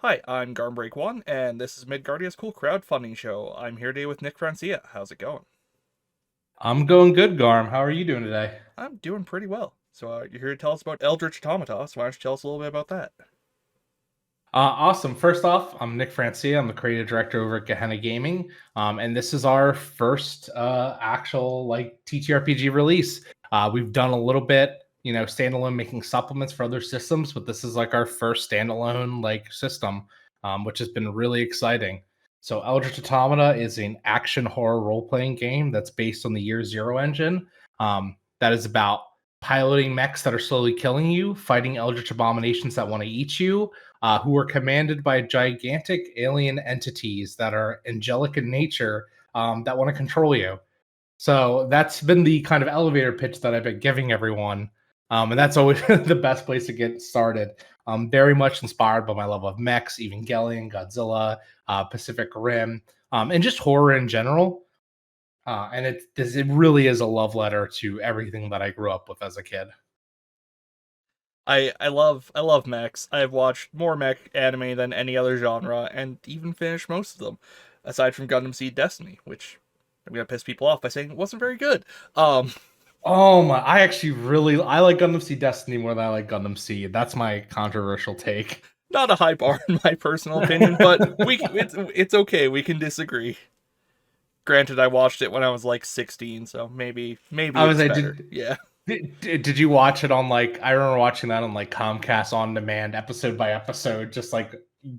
Hi, I'm Garm1, and this is Midgardia's cool crowdfunding show. I'm here today with Nick Francia. How's it going? I'm going good, Garm. How are you doing today? I'm doing pretty well. So you're here to tell us about Eldritch Automata, so why don't you tell us a little bit about that? Awesome. First off, I'm Nick Francia. I'm the creative director over at Gehenna Gaming, and this is our first actual like TTRPG release. We've done a little bit, standalone making supplements for other systems, but this is like our first standalone like system, which has been really exciting. So, Eldritch Automata is an action horror role playing game that's based on the Year Zero engine. That is about piloting mechs that are slowly killing you, fighting eldritch abominations that want to eat you, who are commanded by gigantic alien entities that are angelic in nature, that want to control you. So that's been the kind of elevator pitch that I've been giving everyone. And that's always the best place to get started. Very much inspired by my love of mechs, Evangelion, Godzilla, Pacific Rim, and just horror in general. And it really is a love letter to everything that I grew up with as a kid. I love mechs. I've watched more mech anime than any other genre, and even finished most of them, aside from Gundam Seed Destiny, which I'm gonna piss people off by saying it wasn't very good. Um, Oh my! I like Gundam Seed Destiny more than I like Gundam Seed. That's my controversial take. Not a high bar in my personal opinion, but it's okay. We can disagree. Granted, I watched it when I was like 16, so maybe I was it's like, better. Yeah. did you watch it on like? I remember watching that on like Comcast on demand, episode by episode, just like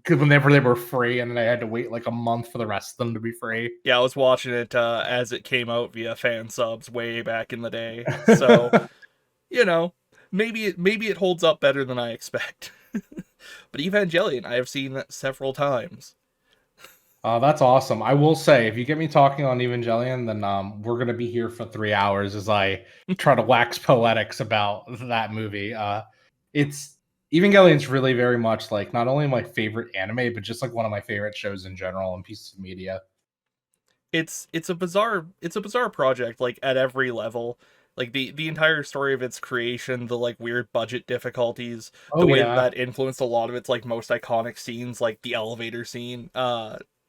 whenever they were free, and then I had to wait like a month for the rest of them to be free. Yeah, I was watching it as it came out via fan subs way back in the day. So, you know, maybe it holds up better than I expect. But Evangelion, I have seen that several times. That's awesome. I will say, if you get me talking on Evangelion, then we're gonna be here for 3 hours as I try to wax poetics about that movie. It's Evangelion's really very much like not only my favorite anime, but just like one of my favorite shows in general and pieces of media. It's a bizarre project like at every level. Like the entire story of its creation, the like weird budget difficulties, the Oh way that yeah, that influenced a lot of its like most iconic scenes, like the elevator scene.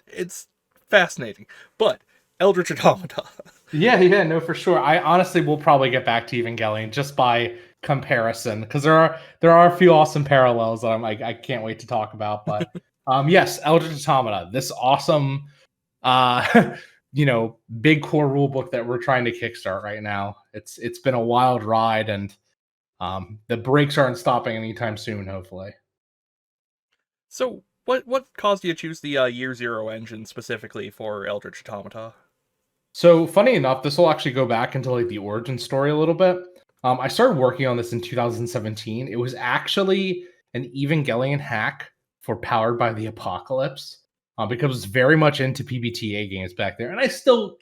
It's fascinating. But Eldritch Automata. yeah, no, for sure. I honestly will probably get back to Evangelion just by comparison because there are a few awesome parallels that I can't wait to talk about. But yes, Eldritch Automata, this awesome big core rule book that we're trying to kickstart right now. It's been a wild ride, and the brakes aren't stopping anytime soon. Hopefully. So, what caused you to choose the Year Zero engine specifically for Eldritch Automata? So funny enough, this will actually go back into like the origin story a little bit. I started working on this in 2017. It was actually an Evangelion hack for Powered by the Apocalypse, because I was very much into PBTA games back there, and I still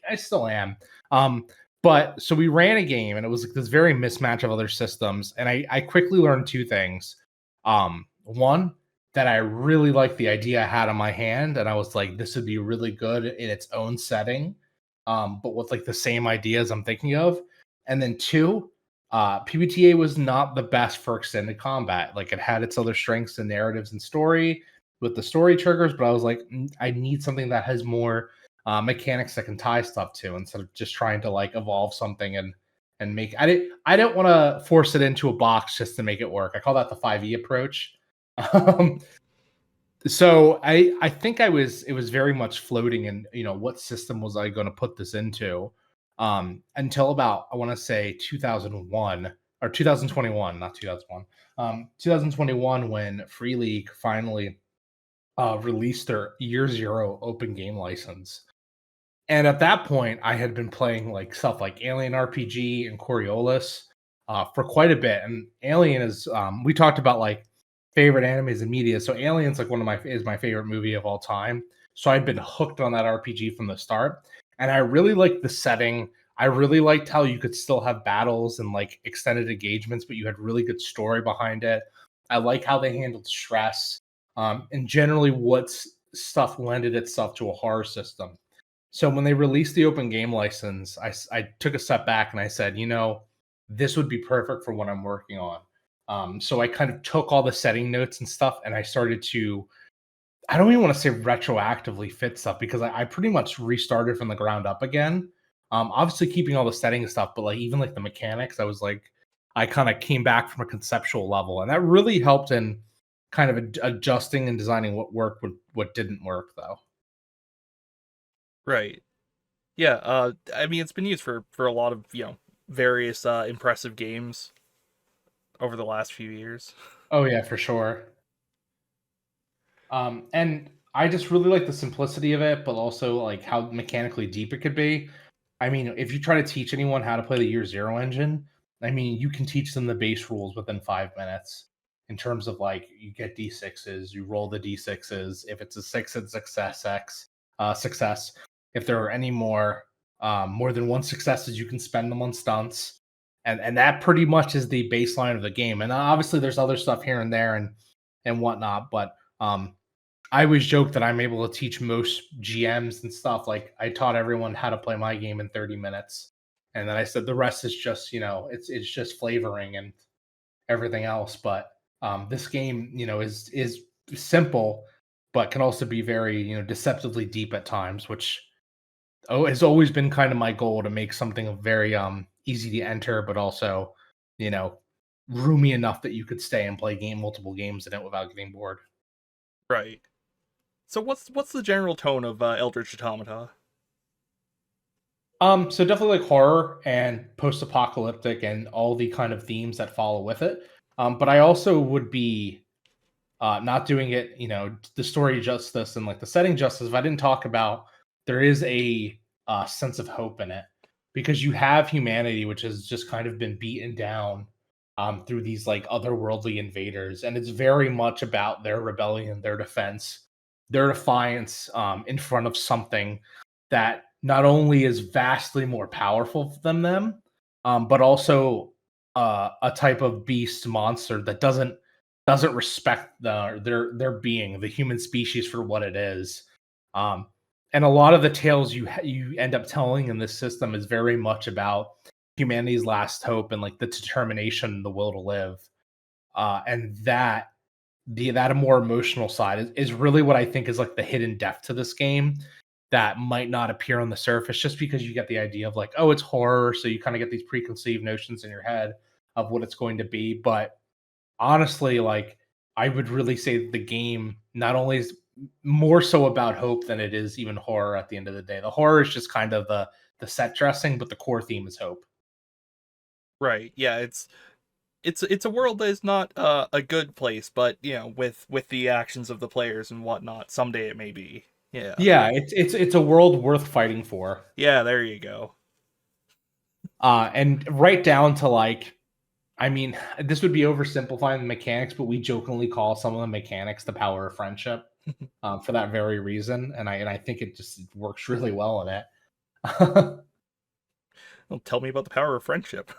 am. Um, but so we ran a game, and it was like this very mismatch of other systems, and I quickly learned two things. One, that I really liked the idea I had on my hand, and I was like, this would be really good in its own setting, but with like the same ideas I'm thinking of. And then two, PBTA was not the best for extended combat. Like it had its other strengths and narratives and story with the story triggers, but I was like, I need something that has more mechanics that can tie stuff to instead of just trying to like evolve something and make. I don't want to force it into a box just to make it work. I call that the 5e approach. Um, so I think it was very much floating in, what system was I going to put this into, until about, I want to say 2001 or 2021, not 2001, 2021, when Free League finally released their Year Zero open game license. And at that point I had been playing like stuff like Alien RPG and Coriolis for quite a bit. And Alien is, we talked about like favorite animes and media. So Alien's like one of my is my favorite movie of all time. So I'd been hooked on that RPG from the start, and I really liked the setting. I really liked how you could still have battles and like extended engagements, but you had really good story behind it. I like how they handled stress, and generally what's stuff lended itself to a horror system. So when they released the open game license, I took a step back and I said, this would be perfect for what I'm working on. So I kind of took all the setting notes and stuff, and I started to I don't even want to say retroactively fit stuff because I pretty much restarted from the ground up again. Obviously keeping all the settings stuff, but like even like the mechanics, I kind of came back from a conceptual level, and that really helped in kind of adjusting and designing what worked, what didn't work, though. Right. Yeah. I mean, it's been used for a lot of various impressive games over the last few years. Oh yeah, for sure. And I just really like the simplicity of it, but also like how mechanically deep it could be. I mean, if you try to teach anyone how to play the Year Zero engine, I mean, you can teach them the base rules within 5 minutes in terms of like you get D6s, you roll the D6s. If it's a six, it's success. If there are any more than one successes, you can spend them on stunts. And that pretty much is the baseline of the game. And obviously there's other stuff here and there and whatnot, but I always joke that I'm able to teach most GMs and stuff. Like I taught everyone how to play my game in 30 minutes. And then I said the rest is just, it's just flavoring and everything else. But this game, is simple, but can also be very, deceptively deep at times, which has always been kind of my goal to make something very easy to enter, but also, you know, roomy enough that you could stay and play multiple games in it without getting bored. Right. So what's the general tone of Eldritch Automata? So definitely like horror and post-apocalyptic and all the kind of themes that follow with it. But I also would be not doing it, the story justice and like the setting justice if I didn't talk about there is a sense of hope in it because you have humanity, which has just kind of been beaten down through these like otherworldly invaders, and it's very much about their rebellion, their defense, their defiance in front of something that not only is vastly more powerful than them, but also a type of beast monster that doesn't respect their being, the human species for what it is. And a lot of the tales you end up telling in this system is very much about humanity's last hope and like the determination, the will to live. And that more emotional side is really what I think is like the hidden depth to this game that might not appear on the surface just because you get the idea of like, oh, it's horror, so you kind of get these preconceived notions in your head of what it's going to be. But honestly, like I would really say that the game not only is more so about hope than it is even horror at the end of the day. The horror is just kind of the set dressing, but the core theme is hope. Right. Yeah, it's a world that is not a good place, but with the actions of the players and whatnot, someday it may be. Yeah. Yeah, it's a world worth fighting for. Yeah, there you go. And right down to like, I mean, this would be oversimplifying the mechanics, but we jokingly call some of the mechanics the power of friendship for that very reason, and I think it just works really well in it. Well, tell me about the power of friendship.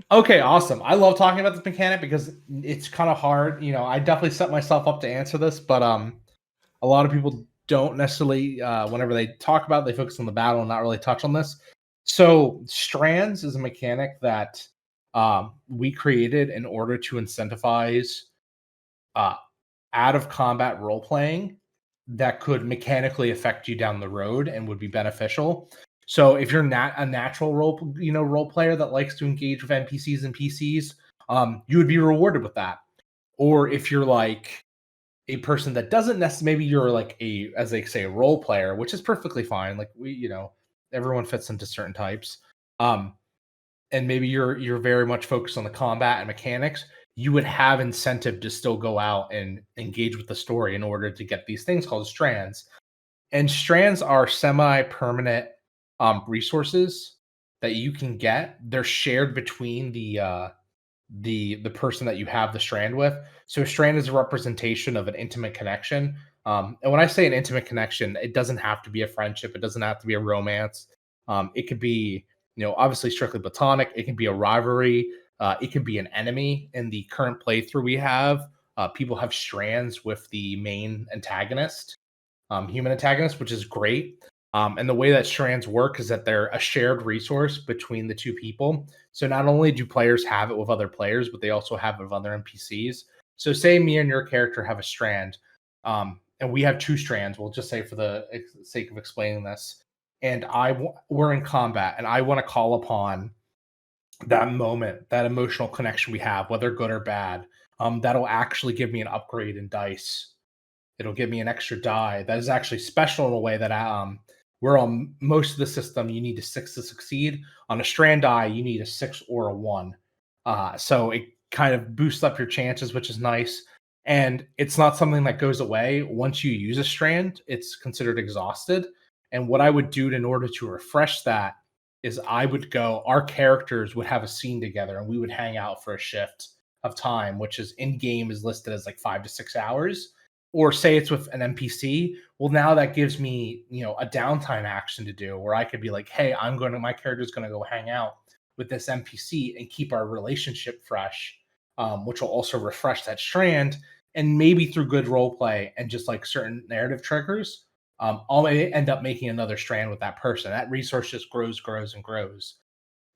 Okay, awesome. I love talking about this mechanic because it's kind of hard. I definitely set myself up to answer this, but a lot of people don't necessarily whenever they talk about it, they focus on the battle and not really touch on this. So strands is a mechanic that we created in order to incentivize uh, out of combat role playing that could mechanically affect you down the road and would be beneficial. So if you're not a natural role player that likes to engage with NPCs and PCs, you would be rewarded with that. Or if you're like a person that doesn't necessarily, maybe you're like as they say, a role player, which is perfectly fine. Like everyone fits into certain types. Um, and maybe you're very much focused on the combat and mechanics, you would have incentive to still go out and engage with the story in order to get these things called strands. And strands are semi-permanent resources that you can get. They're shared between the person that you have the strand with. So a strand is a representation of an intimate connection. And when I say an intimate connection, it doesn't have to be a friendship. It doesn't have to be a romance. It could be, obviously strictly platonic. It can be a rivalry. It can be an enemy. In the current playthrough we have, people have strands with the main antagonist, human antagonist, which is great. And the way that strands work is that they're a shared resource between the two people. So not only do players have it with other players, but they also have it with other NPCs. So say me and your character have a strand. and we have 2 strands. We'll just say for the sake of explaining this, and we're in combat, and I want to call upon that moment, that emotional connection we have, whether good or bad. That'll actually give me an upgrade in dice. It'll give me an extra die that is actually special in a way that where on most of the system you need a 6 to succeed. On a strand die, you need a 6 or a 1. So it kind of boosts up your chances, which is nice. And it's not something that goes away once you use a strand. It's considered exhausted. And what I would do in order to refresh that is our characters would have a scene together and we would hang out for a shift of time, which is in game is listed as like 5 to 6 hours. Or say it's with an NPC. Well, now that gives me, a downtime action to do where I could be like, hey, my character's going to go hang out with this NPC and keep our relationship fresh, which will also refresh that strand. And maybe through good role play and just like certain narrative triggers, I'll end up making another strand with that person. That resource just grows and grows.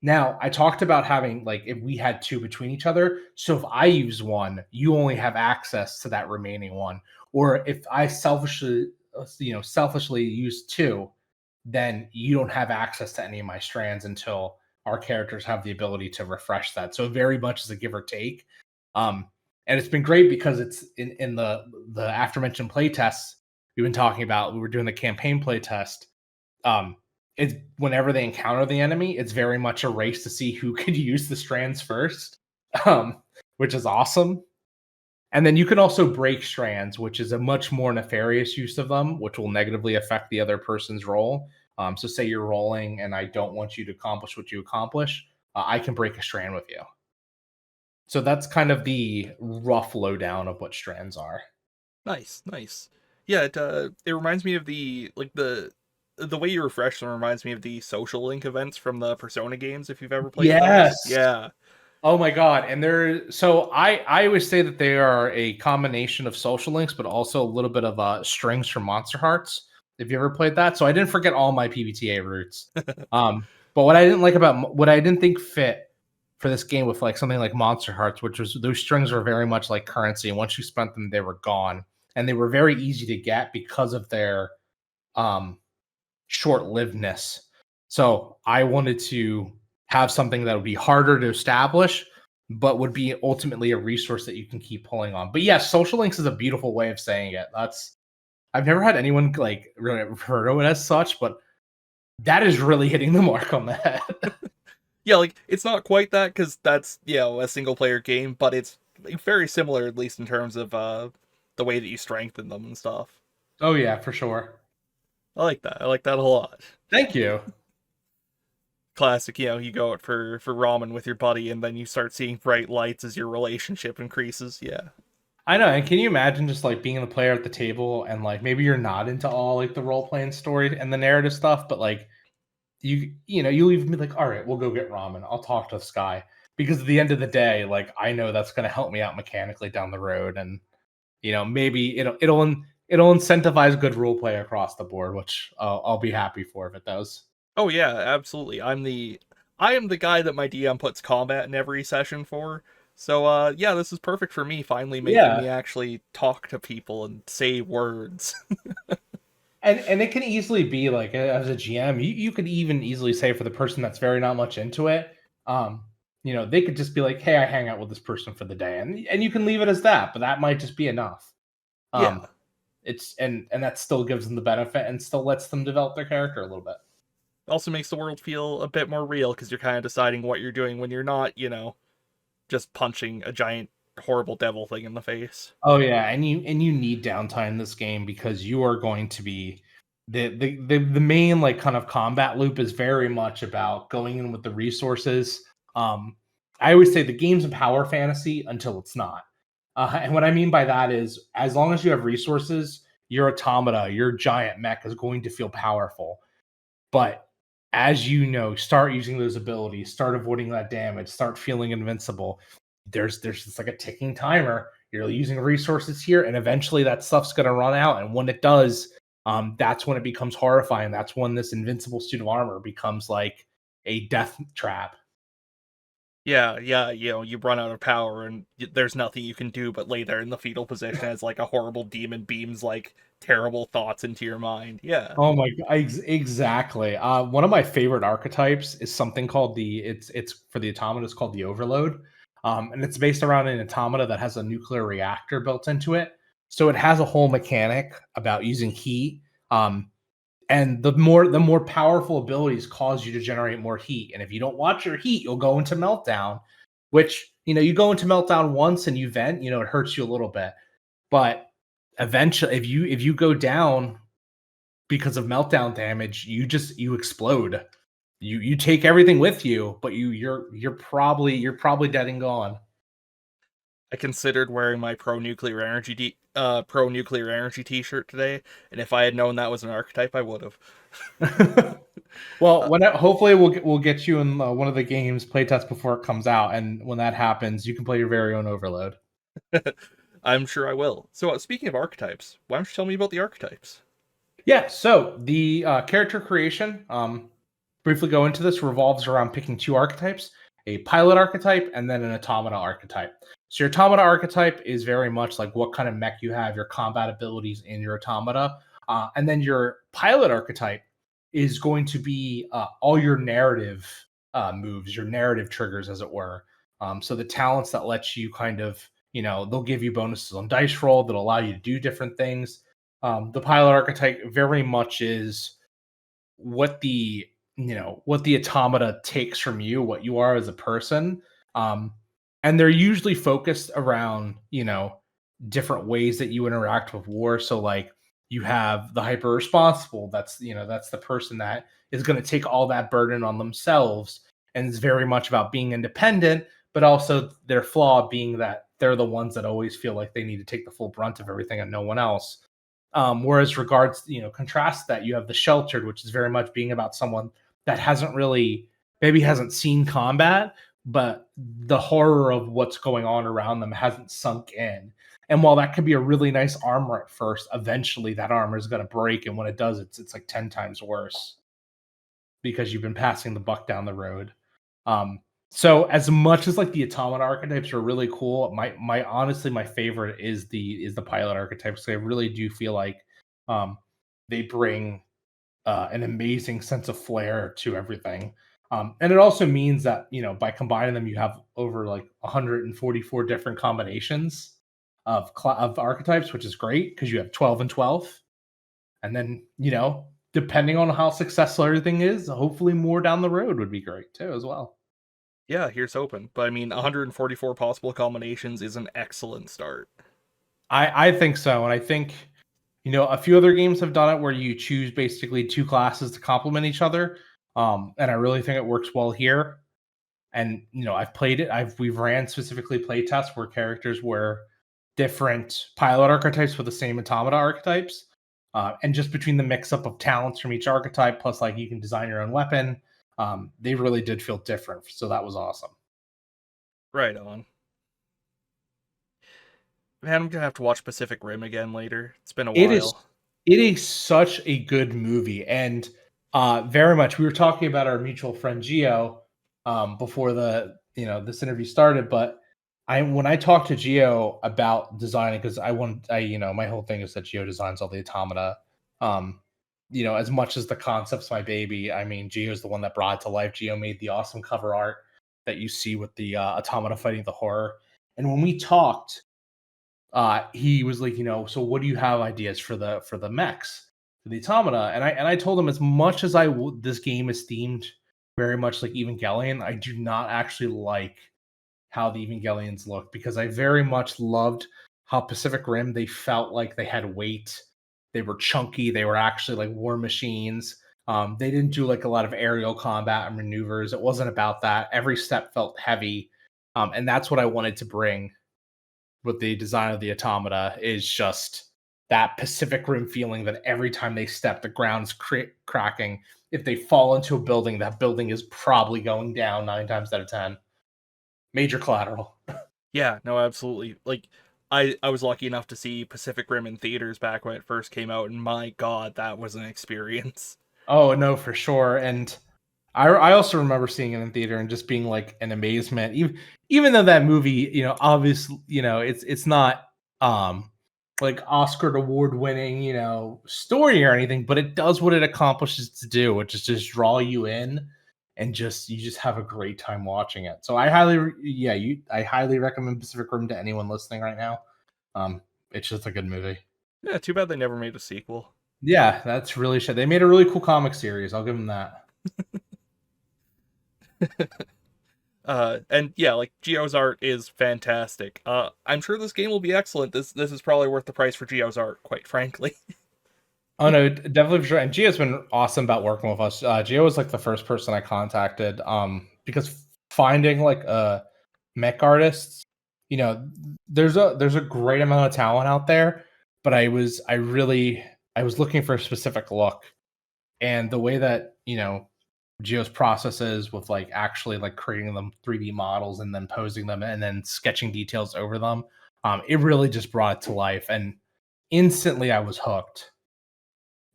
Now, I talked about having like if we had 2 between each other. So if I use one, you only have access to that remaining one. Or if I selfishly use 2, then you don't have access to any of my strands until our characters have the ability to refresh that. So very much as a give or take. And it's been great because it's in the aforementioned play tests we've been talking about. We were doing the campaign play test. It's whenever they encounter the enemy, it's very much a race to see who could use the strands first, which is awesome. And then you can also break strands, which is a much more nefarious use of them, which will negatively affect the other person's roll. So say you're rolling and I don't want you to accomplish what you accomplish, I can break a strand with you. So that's kind of the rough lowdown of what strands are. Nice. Yeah, it reminds me of the way you refresh them reminds me of the social link events from the Persona games, if you've ever played Yes. those. Yeah. Oh my god. And I always say that they are a combination of social links, but also a little bit of strings from Monster Hearts. Have you ever played that? So I didn't forget all my PBTA roots. But what I didn't think fit for this game with like something like Monster Hearts, which was those strings were very much like currency. And once you spent them, they were gone. And they were very easy to get because of their short-livedness. So I wanted to have something that would be harder to establish, but would be ultimately a resource that you can keep pulling on. But yes, social links is a beautiful way of saying it. I've never had anyone like really refer to it as such, but that is really hitting the mark on the head. Yeah, like it's not quite that because that's a single player game, but it's very similar at least in terms of the way that you strengthen them and stuff. Oh yeah, for sure. I like that. I like that a lot. Thank you. Classic, you go out for ramen with your buddy, and then you start seeing bright lights as your relationship increases. Yeah. I know, and can you imagine just like being the player at the table and like maybe you're not into all like the role playing story and the narrative stuff, but like you even be like, all right, we'll go get ramen. I'll talk to this guy because at the end of the day, like I know that's going to help me out mechanically down the road, and maybe it'll incentivize good role play across the board, which I'll be happy for if it does. Oh yeah, absolutely. I am the guy that my DM puts combat in every session for. So yeah, this is perfect for me finally making Yeah, me actually talk to people and say words. and it can easily be like as a GM, you could even easily say for the person that's very not much into it, they could just be like, hey, I hang out with this person for the day, and you can leave it as that, but that might just be enough. Yeah. It's and that still gives them the benefit and still lets them develop their character a little bit. Also makes the world feel a bit more real because you're kind of deciding what you're doing when you're not, just punching a giant horrible devil thing in the face. Oh yeah, and you need downtime in this game because you are going to be the main like kind of combat loop is very much about going in with the resources. I always say the game's a power fantasy until it's not. And what I mean by that is as long as you have resources, your automata, your giant mech is going to feel powerful. But as start using those abilities, start avoiding that damage, start feeling invincible. There's just like a ticking timer. You're using resources here, and eventually that stuff's gonna run out. And when it does, that's when it becomes horrifying. That's when this invincible suit of armor becomes like a death trap. Yeah, you run out of power and there's nothing you can do but lay there in the fetal position as like a horrible demon beams like terrible thoughts into your mind. Yeah. Oh my god, exactly. One of my favorite archetypes is something called it's for the automata. It's called the Overload, and it's based around an automata that has a nuclear reactor built into it. So it has a whole mechanic about using heat, and the more powerful abilities cause you to generate more heat. And if you don't watch your heat, you'll go into meltdown. Which you go into meltdown once and you vent, it hurts you a little bit, but eventually, if you go down because of meltdown damage, you explode. You take everything with you, but you're probably dead and gone. I considered wearing my pro nuclear energy t-shirt today, and if I had known that was an archetype, I would have. Well, hopefully we'll get you in one of the games playtest before it comes out, and when that happens, you can play your very own Overload. I'm sure I will. So, speaking of archetypes, why don't you tell me about the archetypes? Yeah, so the character creation, briefly go into this, revolves around picking two archetypes: a pilot archetype and then an automata archetype. So your automata archetype is very much like what kind of mech you have, your combat abilities in your automata, and then your pilot archetype is going to be all your narrative moves, your narrative triggers, as it were. So the talents that let you kind of, they'll give you bonuses on dice roll that allow you to do different things. The pilot archetype very much is what the automata takes from you, what you are as a person. um and they're usually focused around different ways that you interact with war. So like, you have the hyper responsible, that's the person that is going to take all that burden on themselves, and it's very much about being independent, but also their flaw being that they're the ones that always feel like they need to take the full brunt of everything and no one else. Whereas regards, contrast that, you have the sheltered, which is very much being about someone that hasn't really, maybe hasn't seen combat, but the horror of what's going on around them hasn't sunk in. And while that can be a really nice armor at first, eventually that armor is going to break, and when it does, it's like 10 times worse because you've been passing the buck down the road. Um, so as much as like the automata archetypes are really cool, my honestly my favorite is the pilot archetypes. So I really do feel like um, they bring an amazing sense of flair to everything. And it also means that by combining them, you have over like 144 different combinations of archetypes, which is great because you have 12 and 12. And then depending on how successful everything is, hopefully more down the road would be great too as well. Yeah, here's hoping. But I mean, 144 possible combinations is an excellent start. I think so, and I think a few other games have done it where you choose basically two classes to complement each other, and I really think it works well here. And I've played it. We've ran specifically play tests where characters were different pilot archetypes with the same automata archetypes, and just between the mix up of talents from each archetype, plus like you can design your own weapon, they really did feel different. So that was awesome. Right on. Man, I'm gonna have to watch Pacific Rim again later. It's been a It is while. it is such a good movie, and very much we were talking about our mutual friend Geo before this interview started. But when I talked to Geo about designing, because my whole thing is that Geo designs all the automata. um as much as the concept's my baby, I mean, Geo's the one that brought it to life. Geo made the awesome cover art that you see with the automata fighting the horror. And when we talked, he was like, so what do you have ideas for the mechs, for the automata? And I told him, as much as this game is themed very much like Evangelion, I do not actually like how the Evangelions look, because I very much loved how Pacific Rim, they felt like they had weight. They were chunky. They were actually like war machines. They didn't do like a lot of aerial combat and maneuvers. It wasn't about that. Every step felt heavy. And that's what I wanted to bring with the design of the automata, is just that Pacific Rim feeling that every time they step, the ground's cracking. If they fall into a building, that building is probably going down 9 times out of 10. Major collateral. Yeah, no, absolutely. Like, I was lucky enough to see Pacific Rim in theaters back when it first came out, and my God, that was an experience. Oh no, for sure. And I also remember seeing it in theater and just being like an amazement. Even though that movie, obviously, it's not like Oscar award winning, story or anything, but it does what it accomplishes to do, which is just draw you in and just you just have a great time watching it. So I highly recommend Pacific Rim to anyone listening right now. It's just a good movie. Yeah, too bad they never made a sequel. Yeah, that's really shit. They made a really cool comic series. I'll give them that. And yeah, like Geo's art is fantastic. I'm sure this game will be excellent. This is probably worth the price for Geo's art, quite frankly. Oh no, definitely for sure. And Gio's been awesome about working with us. Gio was like the first person I contacted, because finding like mech artists, you know, there's a great amount of talent out there, but I was looking for a specific look, and the way that Gio's process is with like actually like creating them 3D models and then posing them and then sketching details over them, it really just brought it to life, and instantly I was hooked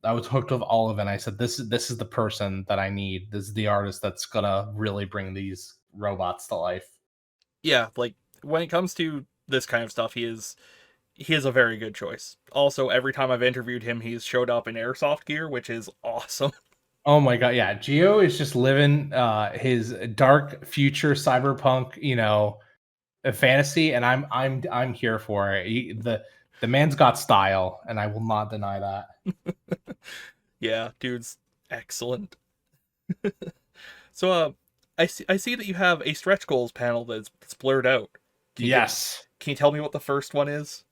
with all of it. And I said, this is the person that I need. This is the artist that's gonna really bring these robots to life. Yeah, like when it comes to this kind of stuff, he is a very good choice. Also, every time I've interviewed him, he's showed up in airsoft gear, which is awesome. Oh my god, yeah. Gio is just living his dark future cyberpunk, fantasy, and I'm here for it. The man's got style, and I will not deny that. Yeah, dude's excellent. So, I see that you have a stretch goals panel that's blurred out. Can you give Yes. Can you tell me what the first one is?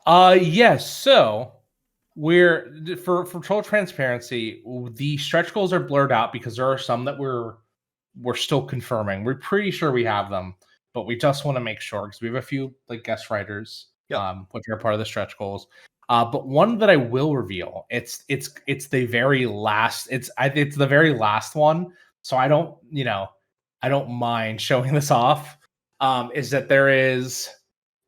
Yes. So we're for total transparency, the stretch goals are blurred out because there are some that we're still confirming. We're pretty sure we have them, but we just want to make sure because we have a few like guest writers, Yep. which are part of the stretch goals. But one that I will reveal, it's the very last. It's the very last one. So I don't mind showing this off. Is that there is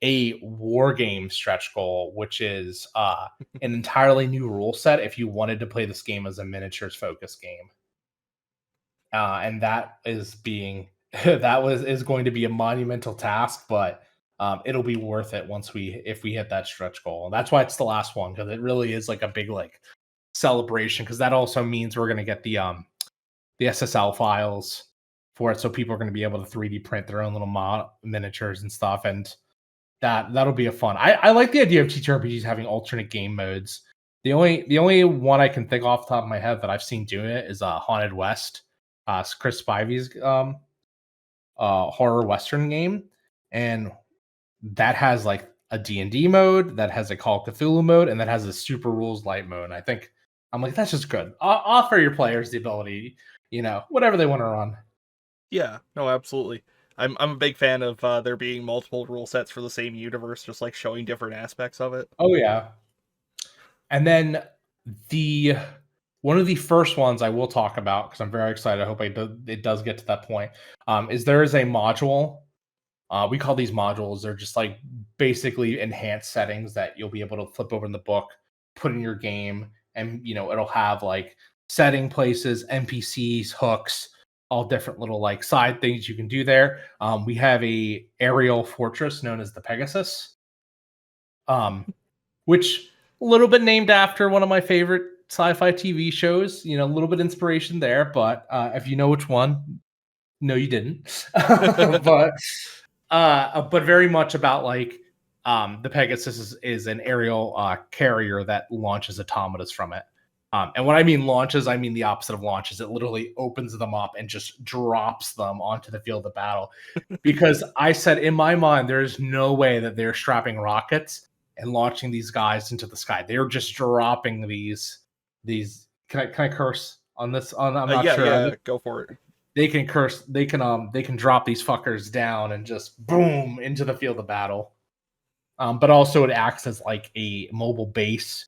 a war game stretch goal, which is an entirely new rule set if you wanted to play this game as a miniatures focus game. And that is being is going to be a monumental task, but it'll be worth it if we hit that stretch goal. And that's why it's the last one, because it really is like a big like celebration, because that also means we're gonna get the SSL files for it, so people are going to be able to 3D print their own little miniatures and stuff, and that'll be a fun. I like the idea of TTRPGs having alternate game modes. The only one I can think off the top of my head that I've seen doing it is Haunted West, Chris Spivey's horror western game, and that has like a D&D mode, that has a Call of Cthulhu mode, and that has a Super Rules Light mode. And I think I'm like, that's just good. Offer your players the ability, whatever they want to run. Yeah, no, absolutely. I'm a big fan of there being multiple rule sets for the same universe, just like showing different aspects of it. Oh yeah. And then the one of the first ones I will talk about, because I'm very excited. I hope it does get to that point. Is there is a module. We call these modules. They're just like basically enhanced settings that you'll be able to flip over in the book, put in your game, and it'll have like setting places, NPCs, hooks, all different little like side things you can do there. We have a aerial fortress known as the Pegasus, which a little bit named after one of my favorite sci-fi TV shows. A little bit inspiration there, but if you know which one, no, you didn't. But very much about like the Pegasus is an aerial carrier that launches automatas from it. And when I mean launches, I mean the opposite of launches. It literally opens them up and just drops them onto the field of battle. Because I said in my mind, there's no way that they're strapping rockets and launching these guys into the sky. They're just dropping these. Can I curse on this? I'm not Yeah, sure. yeah, go for it. They can curse. They can drop these fuckers down and just boom into the field of battle. But also it acts as like a mobile base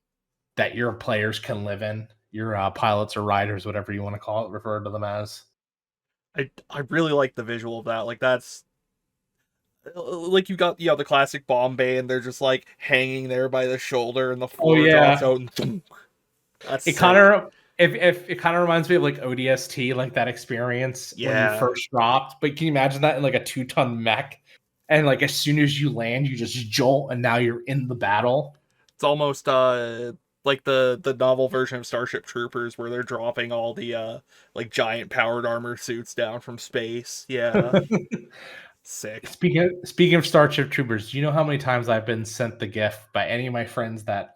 that your players can live in. Your pilots or riders, whatever you want to call it, refer to them as. I really like the visual of that. Like that's like you got the classic bomb bay, and they're just like hanging there by the shoulder, and the Oh floor drops yeah, out, and that's it kind sick. of if it kind of reminds me of like ODST, like that experience when you Yeah, first dropped. But can you imagine that in like a 2-ton mech? And like as soon as you land, you just jolt, and now you're in the battle. it's almost like the novel version of Starship Troopers where they're dropping all the like giant powered armor suits down from space. Yeah, sick. Speaking of Starship Troopers, do you know how many times I've been sent the GIF by any of my friends that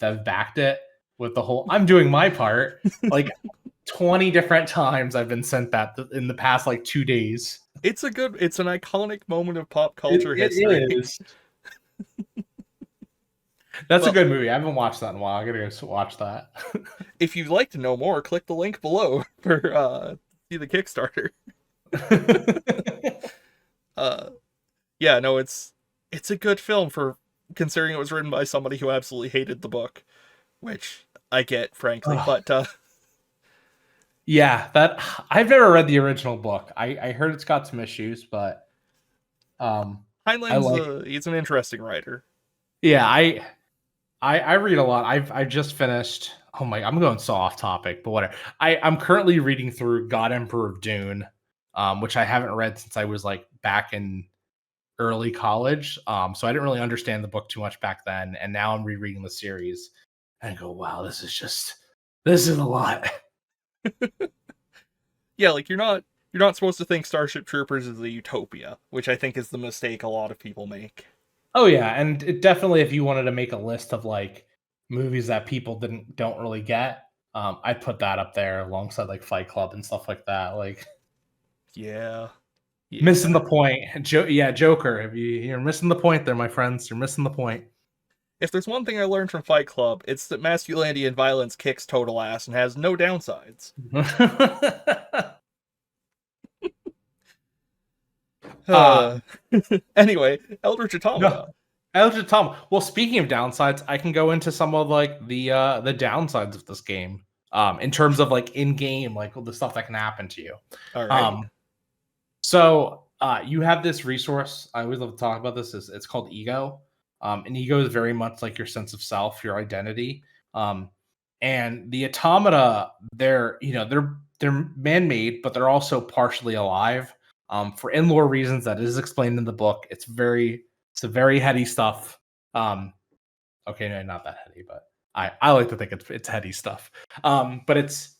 have backed it with the whole "I'm doing my part"? Like 20 different times I've been sent that in the past like 2 days. It's an iconic moment of pop It, culture history. it is. That's a Well, good movie. I haven't watched that in a while. I gotta go watch that. if you'd like to know more, click the link below for see the Kickstarter. Uh, yeah, no, it's a good film for considering it was written by somebody who absolutely hated the book, which I get, frankly. Oh, But yeah, that I've never read the original book. I heard it's got some issues, but I Heinlein's like. he's an interesting writer. Yeah, I read a lot. I've just finished. Oh my, I'm going so off topic, but whatever. I'm currently reading through God Emperor of Dune, which I haven't read since I was like back in early college. So I didn't really understand the book too much back then, and now I'm rereading the series, and I go, wow, this is a lot. Yeah, like you're not supposed to think Starship Troopers is a utopia, which I think is the mistake a lot of people make. Oh yeah, and it definitely, if you wanted to make a list of like movies that people don't really get, I'd put that up there alongside like Fight Club and stuff like that. Like Yeah. missing Yeah. the point. Yeah, Joker. If you're missing the point there, my friends, you're missing the point. If there's one thing I learned from Fight Club, it's that masculinity and violence kicks total ass and has no downsides. uh, Anyway, Eldritch no, Automata. Eldritch Tom. Well, speaking of downsides, I can go into some of like the downsides of this game. In terms of like in game, like the stuff that can happen to you. All right. Um, So you have this resource. I always love to talk about this. Is It's called ego, and ego is very much like your sense of self, your identity. Um, and the automata, they're man-made, but they're also partially alive. For in-lore reasons that is explained in the book. It's a very heady stuff. Okay, no, not that heady, but I like to think it's heady stuff. But it's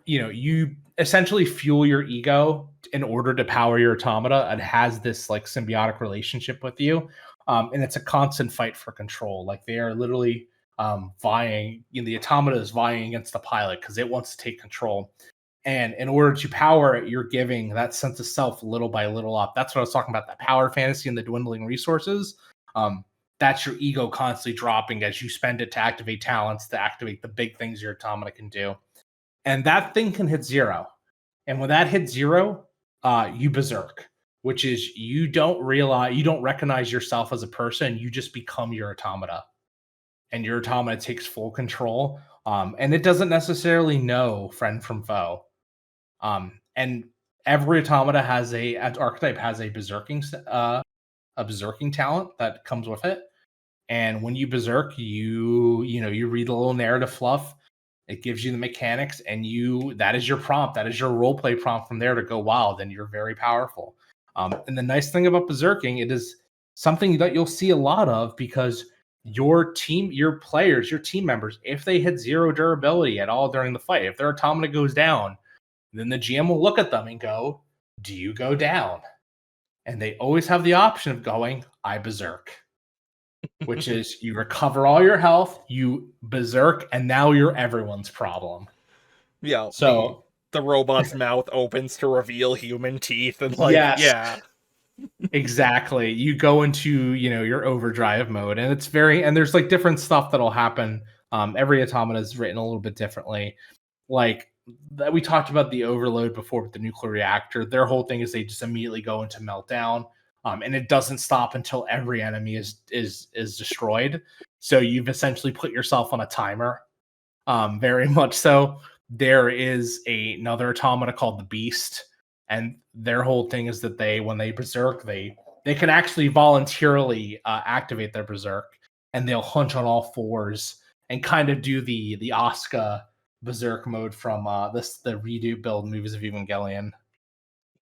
you essentially fuel your ego in order to power your automata, and has this like symbiotic relationship with you. And it's a constant fight for control. Like they are literally vying, the automata is vying against the pilot because it wants to take control. And in order to power it, you're giving that sense of self little by little up. That's what I was talking about, that power fantasy and the dwindling resources. Um, that's your ego constantly dropping as you spend it to activate talents, to activate the big things your automata can do, and that thing can hit zero. And when that hits zero, you berserk, which is you don't recognize yourself as a person. You just become your automata, and your automata takes full control. And it doesn't necessarily know friend from foe. And every automata has an archetype has a berserking talent that comes with it. And when you berserk, you read a little narrative fluff. It gives you the mechanics, and that is your prompt. That is your role play prompt from there to go wild, and you're very powerful. And the nice thing about berserking, it is something that you'll see a lot of, because your team, your players, your team members, if they hit zero durability at all during the fight, if their automata goes down, then the GM will look at them and go, "Do you go down?" And they always have the option of going, "I berserk," which is you recover all your health, you berserk, and now you're everyone's problem. Yeah, So the robot's mouth opens to reveal human teeth and like, yes, yeah. exactly. You go into your overdrive mode, and there's like different stuff that'll happen. Every automata is written a little bit differently. Like that, we talked about the overload before with the nuclear reactor. Their whole thing is they just immediately go into meltdown, and it doesn't stop until every enemy is destroyed. So you've essentially put yourself on a timer. Very much so. There is another automata called the Beast, and their whole thing is that when they berserk, they can actually voluntarily activate their berserk, and they'll hunch on all fours and kind of do the Asuka Berserk mode from the redo build movies of Evangelion.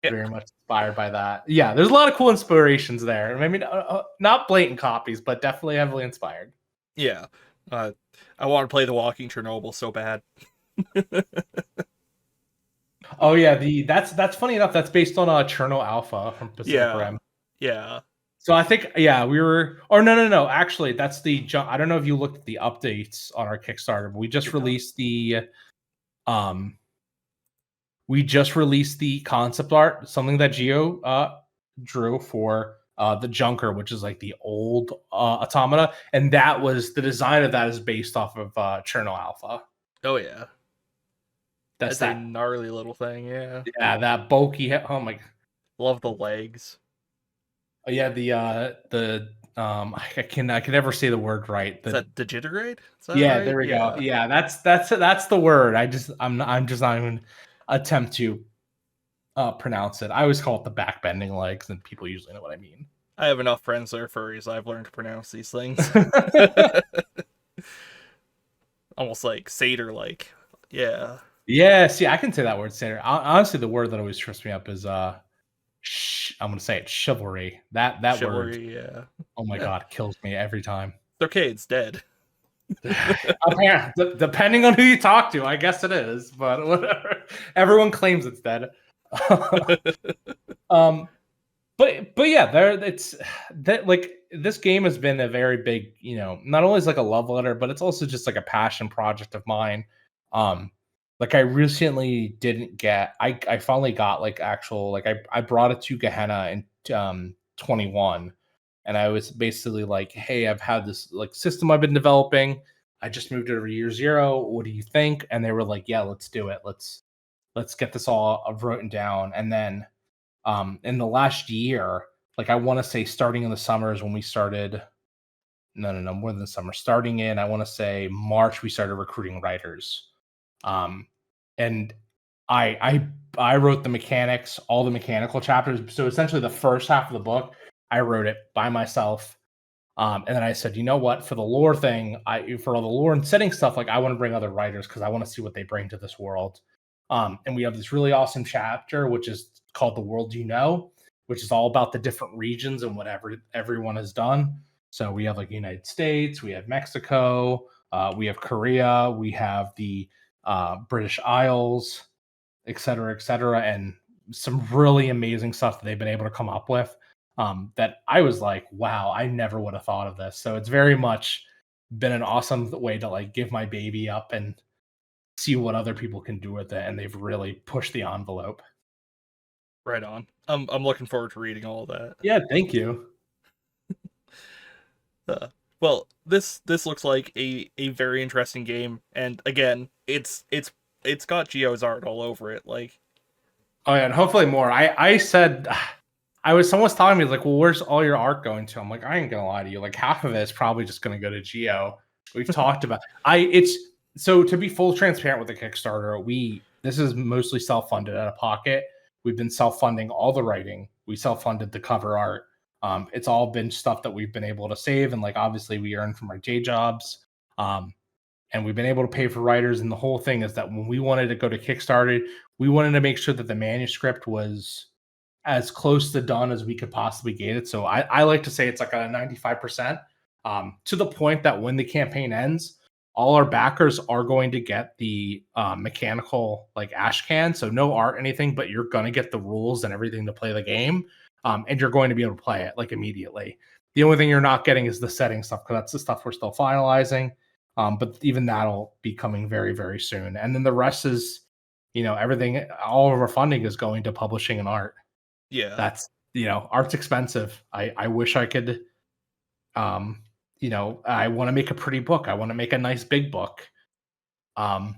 Yeah, Very much inspired by that. Yeah, there's a lot of cool inspirations there. I mean, not blatant copies, but definitely heavily inspired. yeah. I want to play The Walking Chernobyl so bad. Oh yeah, the that's funny enough. That's based on Cherno Alpha from Pacific Yeah, Rim. yeah. So I think yeah, we were. Or no. Actually, that's the. I don't know if you looked at the updates on our Kickstarter, but um we just released the concept art, something that Geo drew for the Junker, which is like the old Automata, and that was the design of that is based off of Cherno Alpha. Oh yeah. That's That's a that. gnarly little thing. Yeah. Yeah, that bulky. Oh my. Love the legs. Oh, yeah, I can never say the word right. Is that digitigrade? Is that Yeah, right? there we go. Yeah. Yeah, that's the word. I'm just not even attempt to pronounce it. I always call it the backbending legs, and people usually know what I mean. I have enough friends that are furries. I've learned to pronounce these things. Almost like satyr like. Yeah. Yeah, see, I can say that word. Satyr. Honestly, the word that always trips me up is I'm gonna say it, chivalry. That word, Chivalry, yeah. oh my Yeah. god, kills me every time. It's okay, it's dead. Depending on who you talk to, I guess it is, but whatever. Everyone claims it's dead. um, but yeah, there it's that like this game has been a very big, not only is like a love letter, but it's also just like a passion project of mine. Um, like I recently didn't get, I finally got like actual like I brought it to Gehenna in 21, and I was basically like, hey, I've had this like system I've been developing. I just moved it over to year zero. What do you think? And they were like, yeah, let's do it. Let's get this all written down. And then in the last year, like I want to say starting in the summer is when we started. No, more than the summer. Starting in, I want to say March, we started recruiting writers. Um, and I wrote the mechanics, all the mechanical chapters. So essentially, the first half of the book, I wrote it by myself. And then I said, you know what? For the lore thing, for all the lore and setting stuff, like I want to bring other writers because I want to see what they bring to this world. And we have this really awesome chapter, which is called "The World You Know," which is all about the different regions and whatever everyone has done. So we have like United States, we have Mexico, we have Korea, we have the British Isles, et cetera, and some really amazing stuff that they've been able to come up with. That I was like, wow, I never would have thought of this. So it's very much been an awesome way to like give my baby up and see what other people can do with it, and they've really pushed the envelope. Right on. I'm looking forward to reading all of that. Yeah, thank you. Uh, well, this looks like a very interesting game, and again, it's got Geo's art all over it. Like, Oh yeah, and hopefully more. I said someone was telling me like, well, where's all your art going to? I'm like, I ain't gonna lie to you. Like half of it is probably just gonna go to Geo. We've talked about it's so to be full transparent with the Kickstarter, this is mostly self-funded out of pocket. We've been self-funding all the writing. We self-funded the cover art. It's all been stuff that we've been able to save, and like obviously we earn from our day jobs. And we've been able to pay for writers. And the whole thing is that when we wanted to go to Kickstarter, we wanted to make sure that the manuscript was as close to done as we could possibly get it. So I like to say it's like a 95%, to the point that when the campaign ends, all our backers are going to get the mechanical like ash can. So no art, anything, but you're going to get the rules and everything to play the game. And you're going to be able to play it like immediately. The only thing you're not getting is the setting stuff because that's the stuff we're still finalizing. But even that'll be coming very, very soon. And then the rest is, everything, all of our funding is going to publishing and art. yeah, That's, art's expensive. I wish I could, I want to make a pretty book. I want to make a nice big book. Um,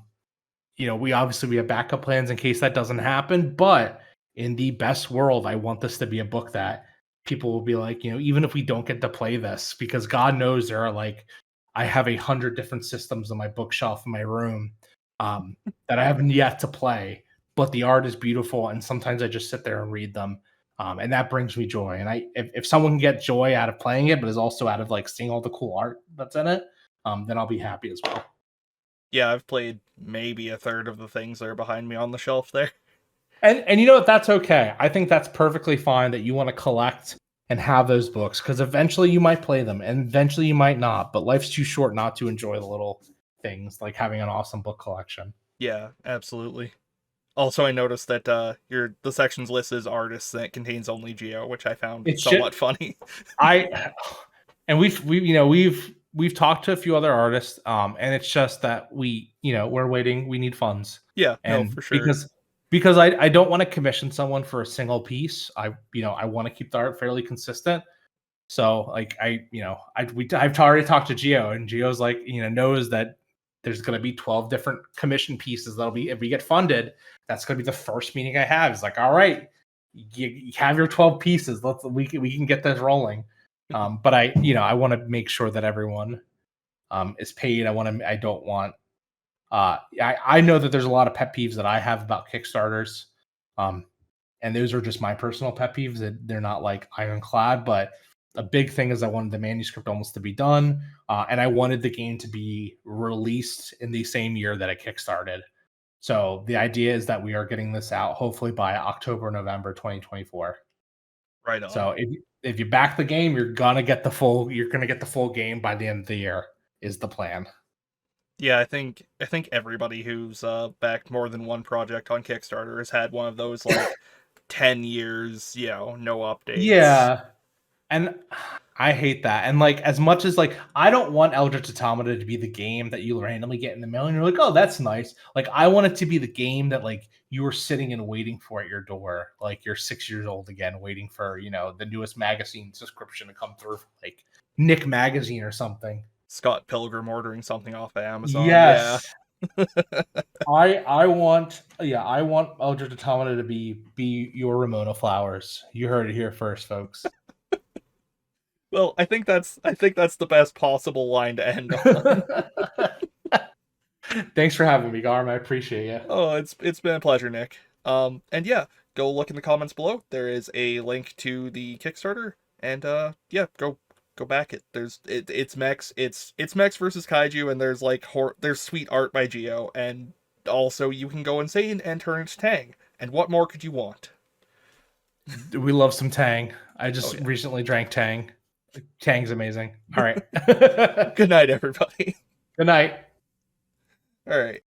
we have backup plans in case that doesn't happen. But in the best world, I want this to be a book that people will be like, even if we don't get to play this, because God knows there are like, I have 100 different systems on my bookshelf in my room that I haven't yet to play, but the art is beautiful, and sometimes I just sit there and read them, and that brings me joy. And if someone can get joy out of playing it, but is also out of like seeing all the cool art that's in it, then I'll be happy as well. yeah. I've played maybe a third of the things that are behind me on the shelf there. And you know what? That's okay. I think that's perfectly fine that you want to collect and have those books because eventually you might play them and eventually you might not. But life's too short not to enjoy the little things like having an awesome book collection. Yeah, absolutely. Also, I noticed that the sections list is artists and it contains only Geo, which I found It's just somewhat funny. I and we've talked to a few other artists, and it's just that we're waiting. We need funds, Yeah, no, and for sure. because I don't want to commission someone for a single piece. I want to keep the art fairly consistent. So like I've already talked to Geo, and Geo's like knows that there's going to be 12 different commission pieces that'll be if we get funded. That's going to be the first meeting I have. It's like, all right, you have your 12 pieces. We can get this rolling. But I want to make sure that everyone is paid. I don't want. I know that there's a lot of pet peeves that I have about Kickstarters, and those are just my personal pet peeves. That they're not like ironclad, but a big thing is I wanted the manuscript almost to be done, and I wanted the game to be released in the same year that it kickstarted. So the idea is that we are getting this out hopefully by October, November 2024. Right on. So if you back the game, you're gonna get the full game by the end of the year is the plan. Yeah, I think everybody who's backed more than one project on Kickstarter has had one of those like 10 years, no updates. Yeah. And I hate that. And like as much as like I don't want Eldritch Automata to be the game that you randomly get in the mail and you're like, oh, that's nice. Like I want it to be the game that like you were sitting and waiting for at your door, like you're 6 years old again, waiting for the newest magazine subscription to come through, like Nick Magazine or something. Scott Pilgrim ordering something off of Amazon. Yeah. Yes. I want Eldritch Automata to be your Ramona Flowers. You heard it here first, folks. Well, I think that's the best possible line to end on. Thanks for having me, Garm. I appreciate you. Oh, it's been a pleasure, Nick. And yeah, go look in the comments below. There is a link to the Kickstarter, and yeah, go back it. It's mechs, it's mechs versus kaiju, and there's like there's sweet art by Geo, and also you can go insane and turn into Tang. And what more could you want? We love some Tang. I Oh just yeah. recently drank Tang. Tang's amazing. All right. Good night, everybody. Good night. All right.